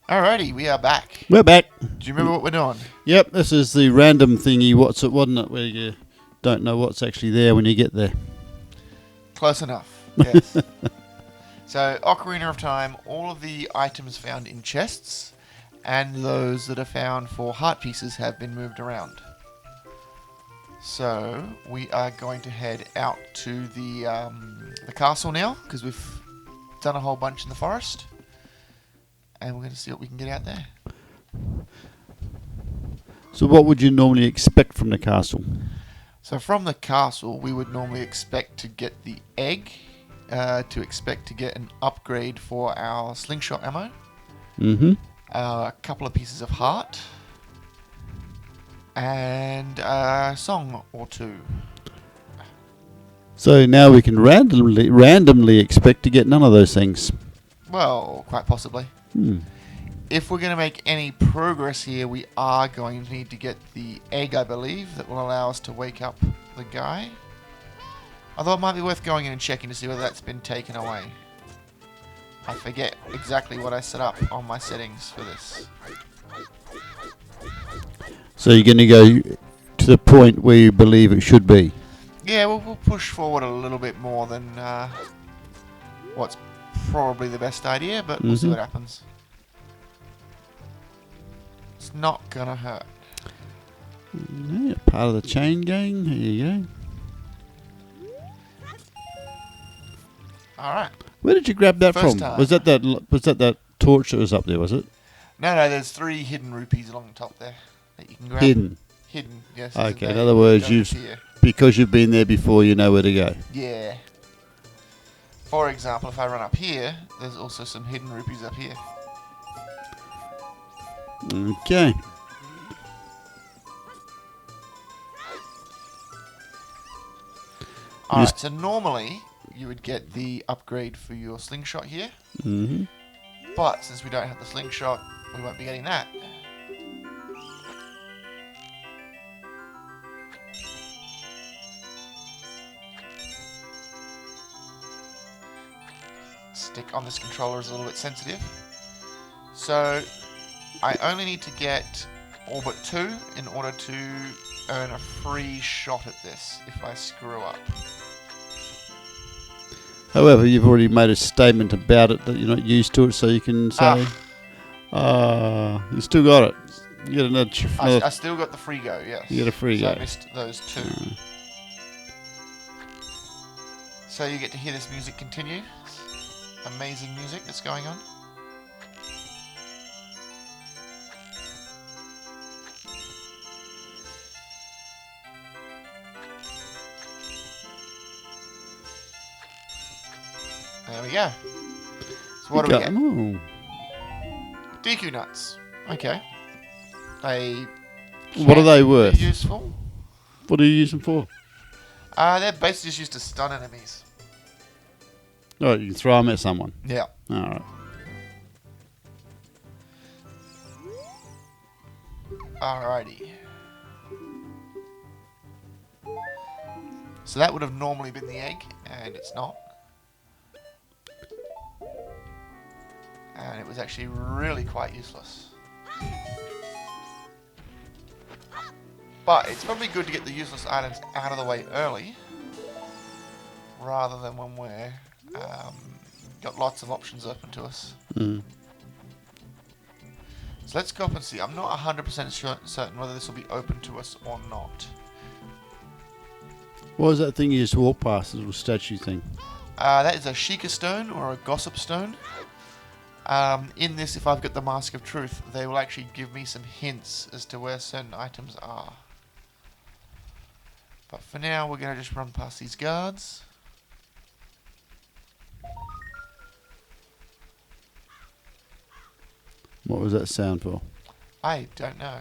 Alrighty, we are back. We're back. Do you remember what we're doing? Yep, this is the random thingy. What's it, wasn't it? Where you don't know what's actually there when you get there. Close enough, yes. So, Ocarina of Time, all of the items found in chests and those that are found for heart pieces have been moved around. So, we are going to head out to the castle now, because we've done a whole bunch in the forest. And we're going to see what we can get out there. So what would you normally expect from the castle? So from the castle, we would normally expect to get the egg, to expect to get an upgrade for our slingshot ammo, a couple of pieces of heart, and a song or two. So now we can randomly expect to get none of those things. Well, quite possibly. If we're going to make any progress here, we are going to need to get the egg, I believe, that will allow us to wake up the guy. Although it might be worth going in and checking to see whether that's been taken away. I forget exactly what I set up on my settings for this. So you're going to go to the point where you believe it should be? Yeah, we'll push forward a little bit more than what's probably the best idea, but we'll see what happens. It's not gonna hurt. Yeah, part of the chain gang. There you go. Alright. Where did you grab that First from? time. Was that torch that was up there, was it? No, there's 3 hidden rupees along the top there that you can grab. Hidden? Hidden, yes. Okay, in other words, because you've been there before, you know where to go. Yeah. For example, if I run up here, there's also some hidden rupees up here. Okay. Alright, so normally you would get the upgrade for your slingshot here. But since we don't have the slingshot, we won't be getting that. Stick on this controller is a little bit sensitive. So I only need to get all but 2 in order to earn a free shot at this if I screw up. However, you've already made a statement about it that you're not used to it, so you can say, you still got it. You get another. I still got the free go, yes. You get a free go. I missed those 2. So you get to hear this music continue. Amazing music that's going on. There we go. So what do we get? DQ nuts. Okay. What are they worth? Useful. What do you use them for? They're basically just used to stun enemies. Oh, you can throw them at someone. Yeah. All right. Alrighty. So that would have normally been the egg, and it's not. And it was actually really quite useless. But it's probably good to get the useless items out of the way early, rather than when we're got lots of options open to us. So let's go up and see. I'm not 100% certain whether this will be open to us or not. What was that thing you just walked past, the little statue thing? That is a Sheikah stone or a Gossip stone. In this, if I've got the Mask of Truth, they will actually give me some hints as to where certain items are. But for now, we're going to just run past these guards. What was that sound for? I don't know.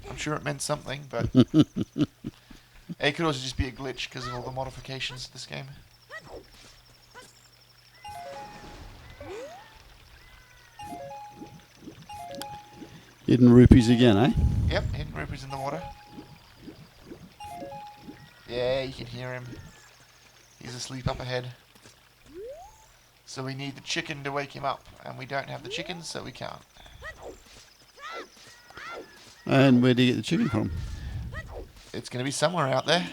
I'm sure it meant something, but it could also just be a glitch because of all the modifications to this game. Hidden rupees again, eh? Yep, hidden rupees in the water. Yeah, you can hear him. He's asleep up ahead. So we need the chicken to wake him up, and we don't have the chicken, so we can't. And where do you get the chicken from? It's going to be somewhere out there.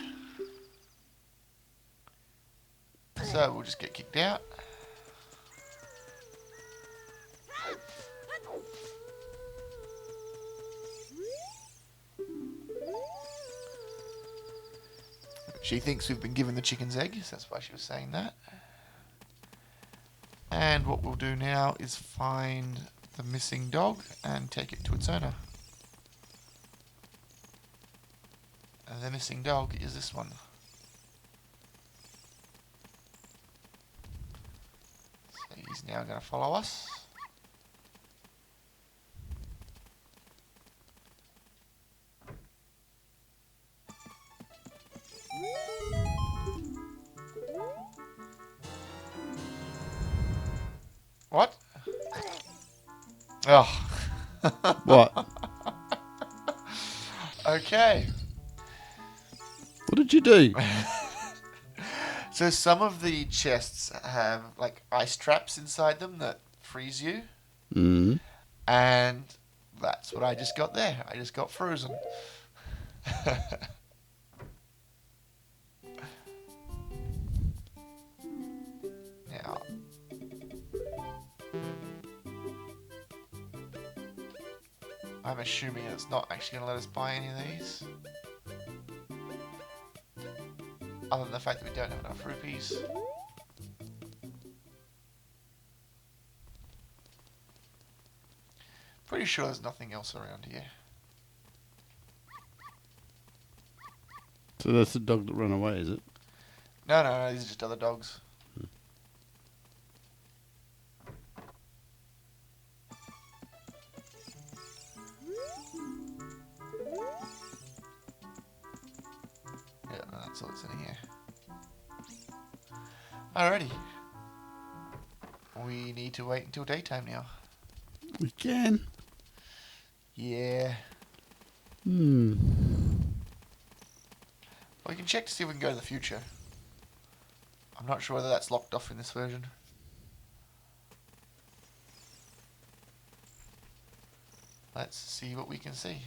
So we'll just get kicked out. She thinks we've been given the chicken's eggs, that's why she was saying that. And what we'll do now is find the missing dog and take it to its owner. And the missing dog is this one. So he's now going to follow us. What? Oh. What? Okay. What did you do? So some of the chests have like ice traps inside them that freeze you. Mm. And that's what I just got there. I just got frozen. Now, I'm assuming it's not actually going to let us buy any of these. Other than the fact that we don't have enough rupees. Pretty sure there's nothing else around here. So that's the dog that ran away, is it? No, these are just other dogs. Yeah, that's all that's in here. Alrighty. We need to wait until daytime now. We can. Yeah. Hmm. Well, we can check to see if we can go to the future. I'm not sure whether that's locked off in this version. Let's see what we can see.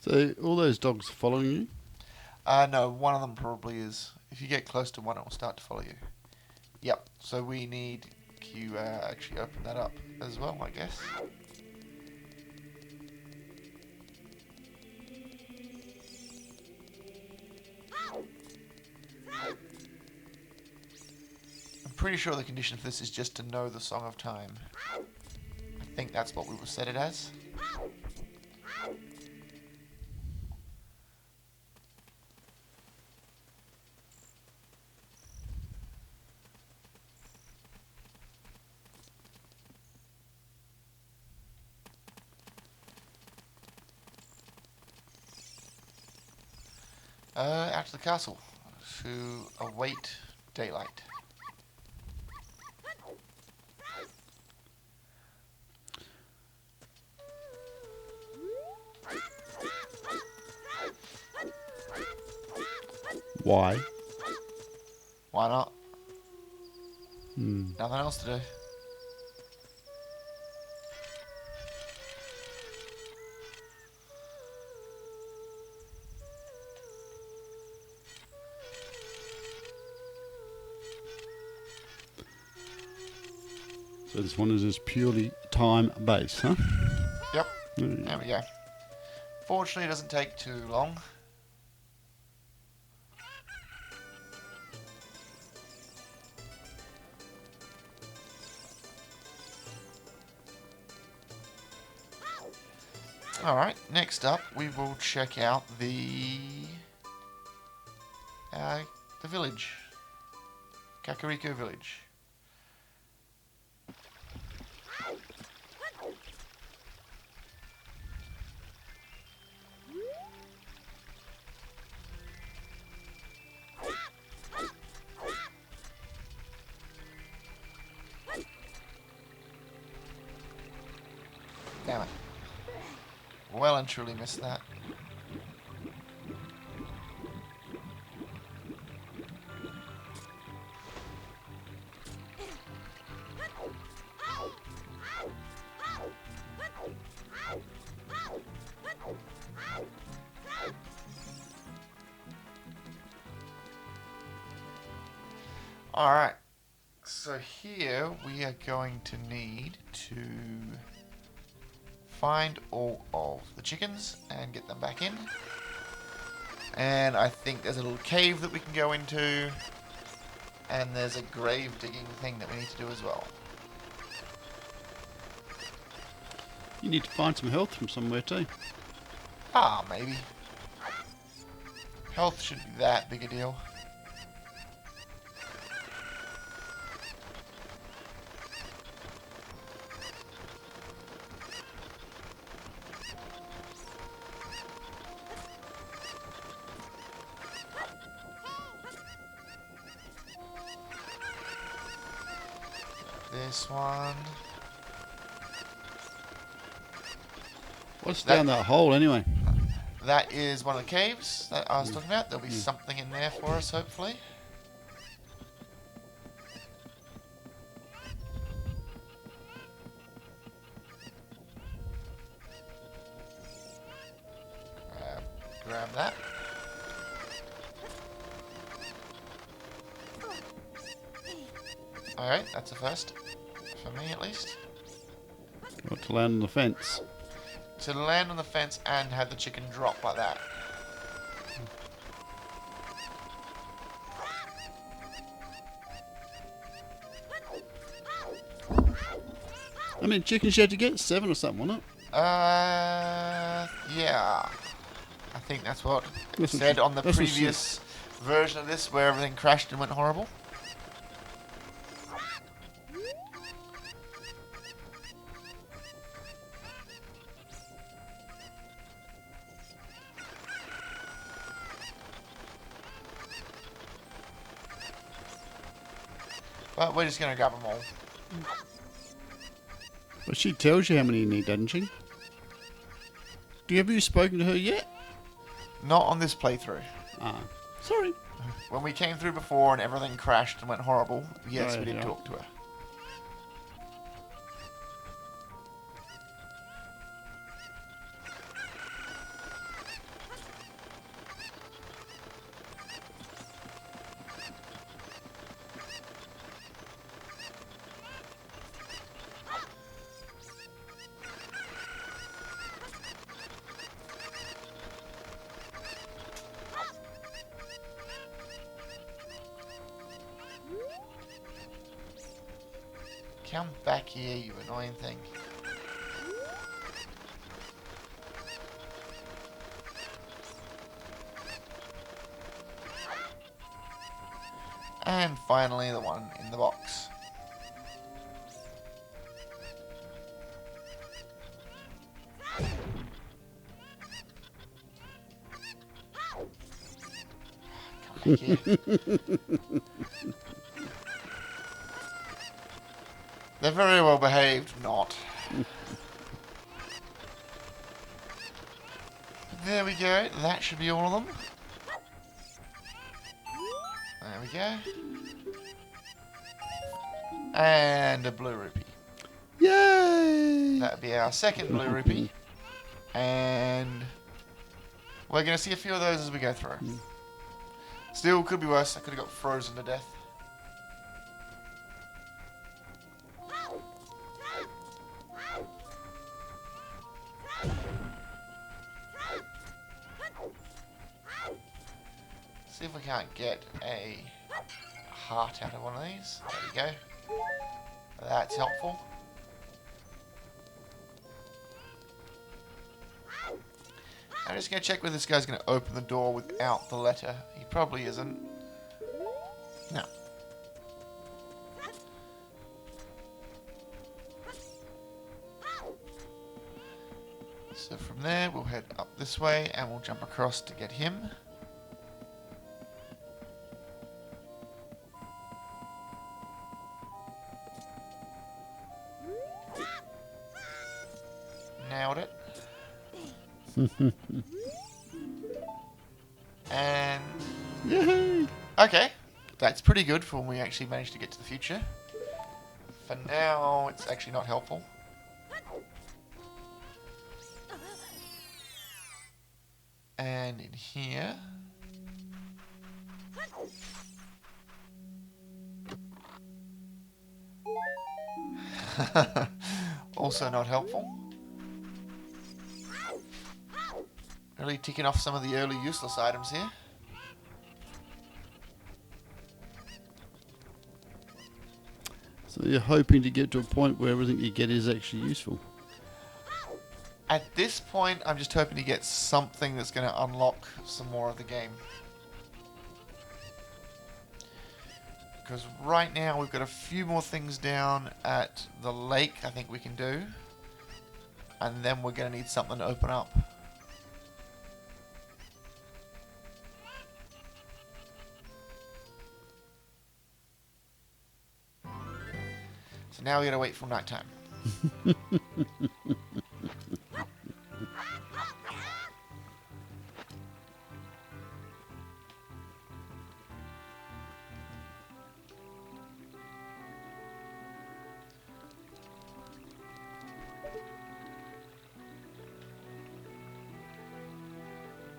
So all those dogs following you? No, one of them probably is. If you get close to one, it will start to follow you. Yep, so we need to actually open that up as well, I guess. I'm pretty sure the condition for this is just to know the Song of Time. I think that's what we will set it as. Out to the castle to await daylight. Why? Why not? Hmm. Nothing else to do. So this one is just purely time-based, huh? Yep. Mm. There we go. Fortunately, it doesn't take too long. Alright, next up we will check out the village. Kakariko village. Damn it. Well and truly missed that. Alright. So here we are going to need to find all of the chickens and get them back in. And I think there's a little cave that we can go into. And there's a grave digging thing that we need to do as well. You need to find some health from somewhere too. Ah, maybe. Health shouldn't be that big a deal. This one. What's down that hole anyway? That is one of the caves that I was talking about. There'll be something in there for us, hopefully. Grab that. Alright, that's a first. For me, at least. Got to land on the fence. To land on the fence and have the chicken drop like that. I mean, chickens you had to get 7 or something, wasn't it? Yeah. I think that's what it That's what said she- on the that's what she- previous version of this where everything crashed and went horrible. But we're just going to grab them all. But she tells you how many you need, doesn't she? Have you spoken to her yet? Not on this playthrough. Ah, sorry. When we came through before and everything crashed and went horrible, yes, Oh, we did yeah. talk to her. Come back here, you annoying thing. And finally, the one in the box. Come back here. They're very well behaved, not. There we go. That should be all of them. There we go. And a blue rupee. Yay! That'd be our second blue rupee. And we're going to see a few of those as we go through. Still, could be worse. I could have got frozen to death. See if we can't get a heart out of one of these. There we go. That's helpful. I'm just going to check whether this guy's going to open the door without the letter. He probably isn't. No. So from there, we'll head up this way and we'll jump across to get him. Nailed it. And Yay! okay, that's pretty good for when we actually manage to get to the future. For now, it's actually not helpful. And in here, Also not helpful. Really ticking off some of the early useless items here. So you're hoping to get to a point where everything you get is actually useful. At this point, I'm just hoping to get something that's going to unlock some more of the game. Because right now we've got a few more things down at the lake I think we can do. And then we're going to need something to open up. So now we got to wait for night time.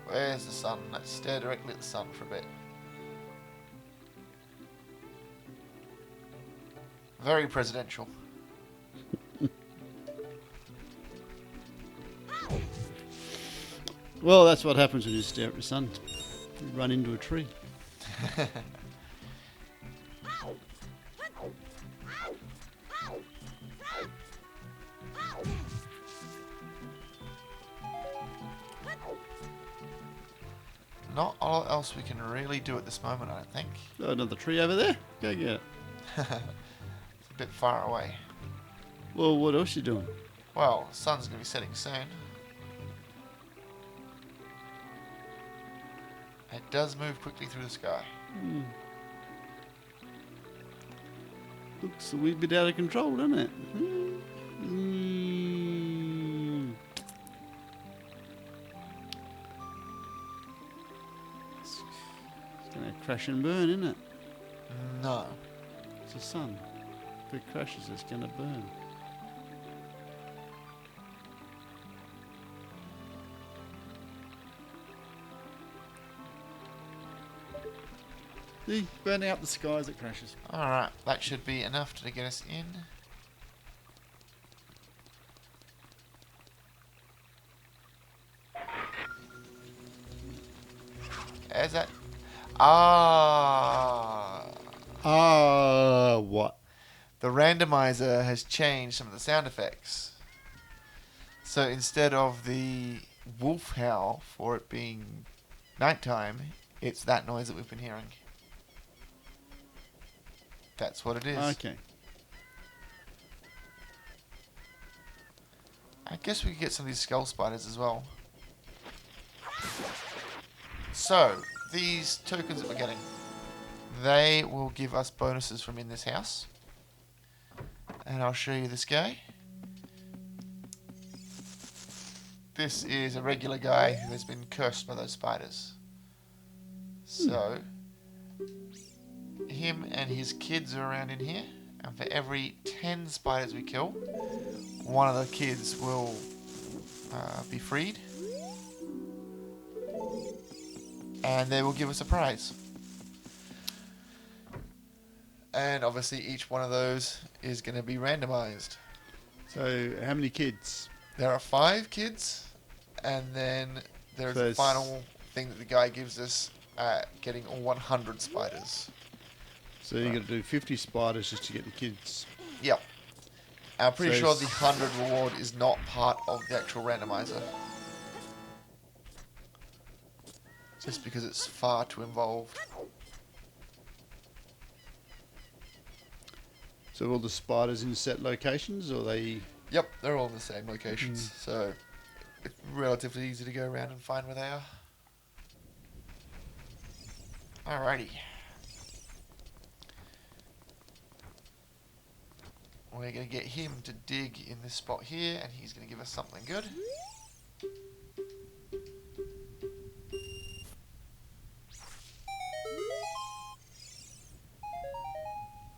Where's the sun? Let's stare directly at the sun for a bit. Very presidential. Well, that's what happens when you stare at the sun. You run into a tree. Not a lot else we can really do at this moment, I don't think. Oh, another tree over there? Go get it. It's a bit far away. Well, what else you doing? Well, the sun's going to be setting soon. It does move quickly through the sky. Looks a wee bit out of control, doesn't it? It's going to crash and burn, isn't it? No. It's the sun. If it crashes, it's going to burn. See, burning up the sky as it crashes. Alright, that should be enough to get us in. Is that? What? The randomizer has changed some of the sound effects. So instead of the wolf howl for it being nighttime, it's that noise that we've been hearing. That's what it is. Okay. I guess we could get some of these skull spiders as well. So, these tokens that we're getting, they will give us bonuses from in this house. And I'll show you this guy. This is a regular guy who has been cursed by those spiders. So, him and his kids are around in here, and for every 10 spiders we kill, one of the kids will be freed, and they will give us a prize. And obviously each one of those is going to be randomized. So, how many kids? There are 5 kids, and then there's a final thing that the guy gives us, getting all 100 spiders. So you got to do 50 spiders just to get the kids. Yep. I'm pretty sure the 100 reward is not part of the actual randomizer. Just because it's far too involved. So all the spiders in set locations, or they... Yep, they're all in the same locations. So it's relatively easy to go around and find where they are. Alrighty. We're going to get him to dig in this spot here, and he's going to give us something good.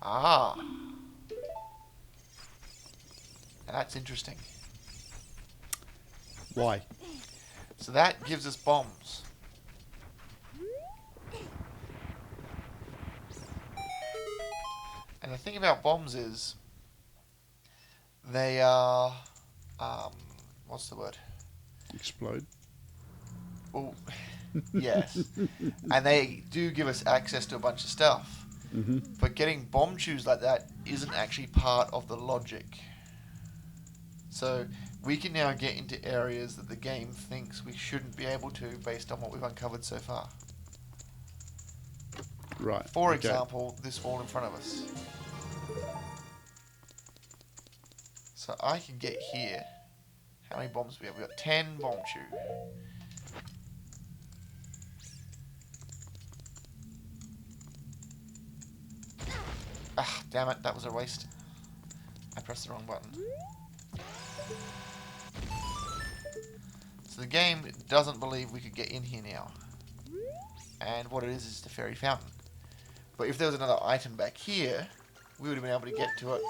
Ah. Now that's interesting. Why? So that gives us bombs. And the thing about bombs is, They are, what's the word? Explode. Well, yes. And they do give us access to a bunch of stuff. Mm-hmm. But getting bomb tubes like that isn't actually part of the logic. So we can now get into areas that the game thinks we shouldn't be able to based on what we've uncovered so far. Right. For okay. example, this wall in front of us. So I can get here. How many bombs do we have? We've got 10 bomb tube. Ah, damn it, that was a waste. I pressed the wrong button. So the game doesn't believe we could get in here now. And what it is the fairy fountain. But if there was another item back here, we would have been able to get to it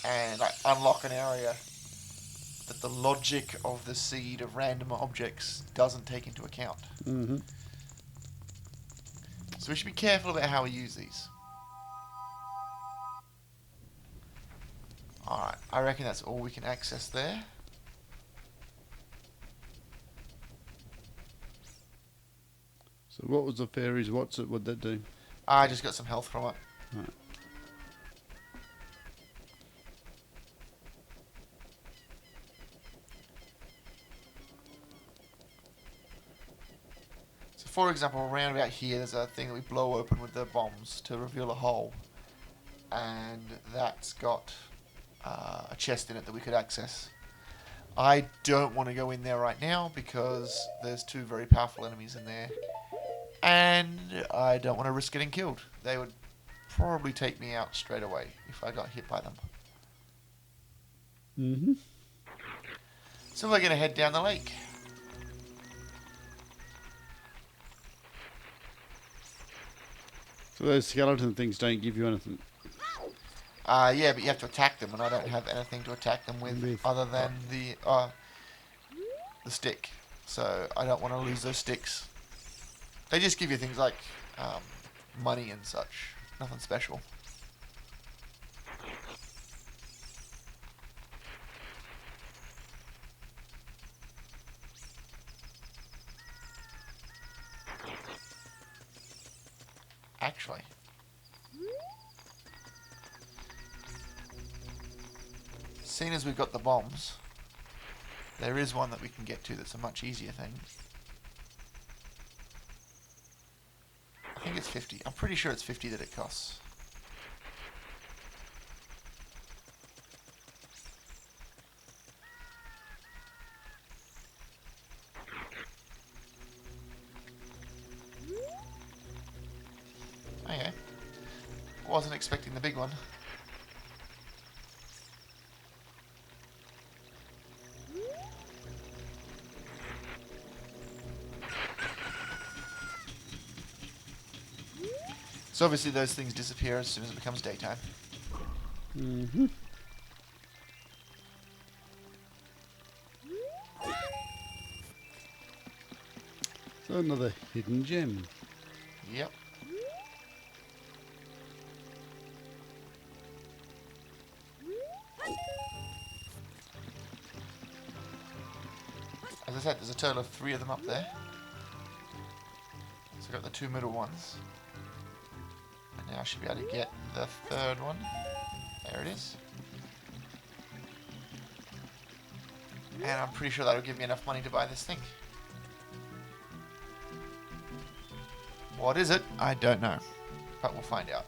and like, unlock an area that the logic of the seed of random objects doesn't take into account. Mm-hmm. So we should be careful about how we use these. Alright, I reckon that's all we can access there. So what was the fairies? What'd that do? I just got some health from it. Right. So for example, around about here there's a thing that we blow open with the bombs to reveal a hole. And that's got a chest in it that we could access. I don't want to go in there right now because there's two very powerful enemies in there. And I don't want to risk getting killed. They would probably take me out straight away if I got hit by them. Mm-hmm. So we're going to head down the lake. So those skeleton things don't give you anything. Yeah, but you have to attack them, and I don't have anything to attack them with other than the stick. So I don't want to lose those sticks. They just give you things like money and such. Nothing special. Actually. Seeing as we've got the bombs, there is one that we can get to that's a much easier thing. I think it's 50. I'm pretty sure it's 50 that it costs. Okay. Wasn't expecting the big one. So obviously those things disappear as soon as it becomes daytime. Mm-hmm. So another hidden gem. Yep. As I said, there's a total of 3 of them up there. So I've got the 2 middle ones. And now I should be able to get the 3rd one. There it is. And I'm pretty sure that'll give me enough money to buy this thing. What is it? I don't know. But we'll find out.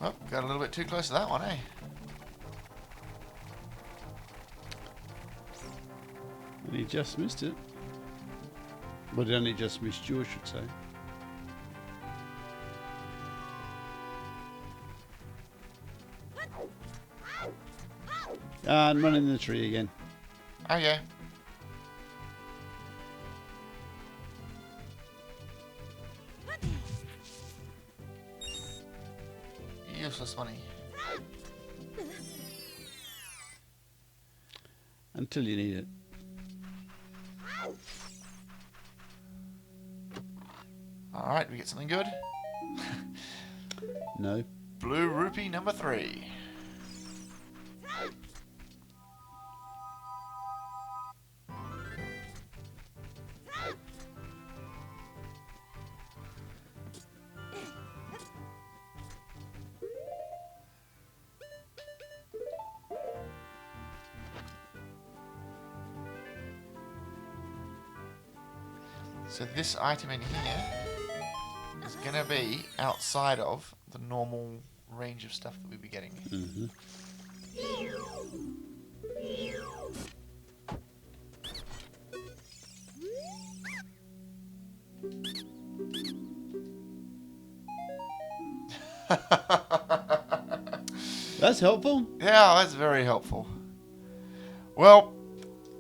Oh, got a little bit too close to that one, eh? And he just missed it. Well, he only just missed you, I should say. And run in the tree again. Okay. Useless money. Until you need it. Alright, we get something good. No. Blue rupee number 3. So this item in here is going to be outside of the normal range of stuff that we'd be getting. Mm-hmm. That's helpful. Yeah, that's very helpful. Well,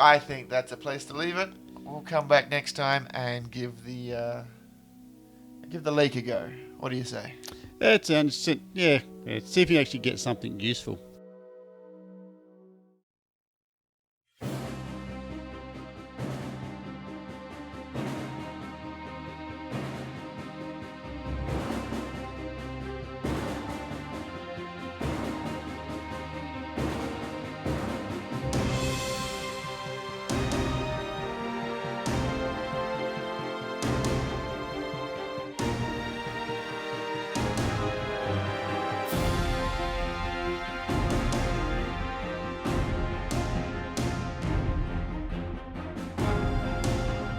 I think that's a place to leave it. We'll come back next time and give the lake a go. What do you say? That sounds, yeah. See if you actually get something useful.